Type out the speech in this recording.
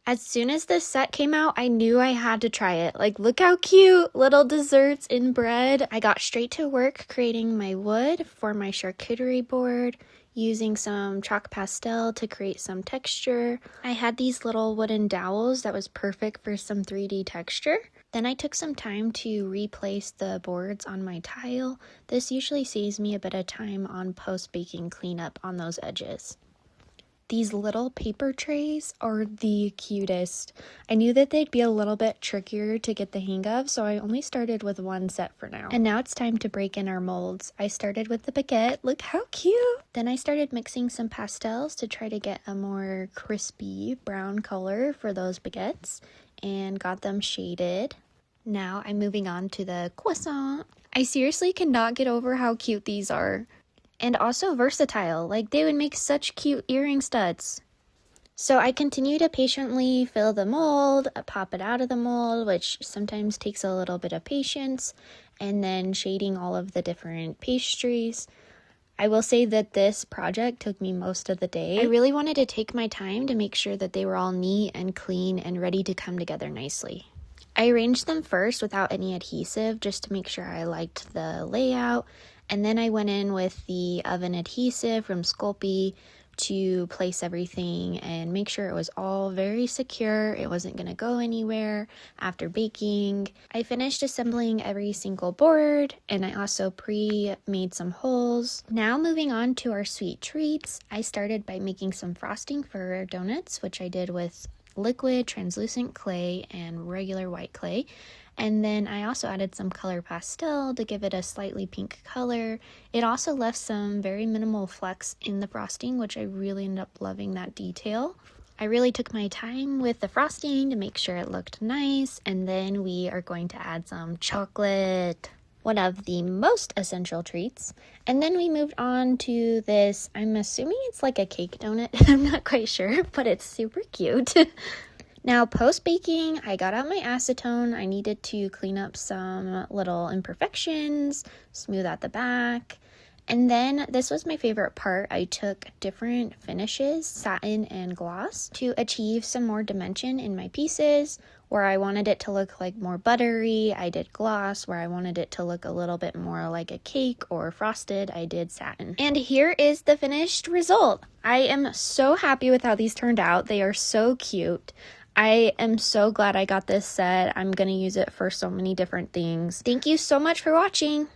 As soon as this set came out, I knew I had to try it. Like, look how cute, little desserts in bread. I got straight to work creating my wood for my charcuterie board, using some chalk pastel to create some texture. I had these little wooden dowels that was perfect for some 3D texture. Then I took some time to replace the boards on my tile. This usually saves me a bit of time on post-baking cleanup on those edges. These little paper trays are the cutest. I knew that they'd be a little bit trickier to get the hang of, so I only started with one set for now. And now it's time to break in our molds. I started with the baguette. Look how cute! Then I started mixing some pastels to try to get a more crispy brown color for those baguettes and got them shaded. Now I'm moving on to the croissant. I seriously cannot get over how cute these are. And also versatile, like they would make such cute earring studs. So I continue to patiently fill the mold, pop it out of the mold, which sometimes takes a little bit of patience, and then shading all of the different pastries. I will say that this project took me most of the day. I really wanted to take my time to make sure that they were all neat and clean and ready to come together nicely. I arranged them first without any adhesive just to make sure I liked the layout. And then I went in with the oven adhesive from Sculpey to place everything and make sure it was all very secure. It wasn't going to go anywhere after baking. I finished assembling every single board, and I also pre-made some holes. Now moving on to our sweet treats, I started by making some frosting for our donuts, which I did with liquid translucent clay and regular white clay. And then I also added some color pastel to give it a slightly pink color. It also left some very minimal flecks in the frosting, which I really ended up loving that detail. I really took my time with the frosting to make sure it looked nice. And then we are going to add some chocolate, one of the most essential treats. And then we moved on to this, I'm assuming it's like a cake donut. I'm not quite sure, but it's super cute. Now, post-baking, I got out my acetone. I needed to clean up some little imperfections, smooth out the back. And then this was my favorite part. I took different finishes, satin and gloss, to achieve some more dimension in my pieces. Where I wanted it to look like more buttery, I did gloss. Where I wanted it to look a little bit more like a cake or frosted, I did satin. And here is the finished result. I am so happy with how these turned out. They are so cute. I am so glad I got this set. I'm going to use it for so many different things. Thank you so much for watching.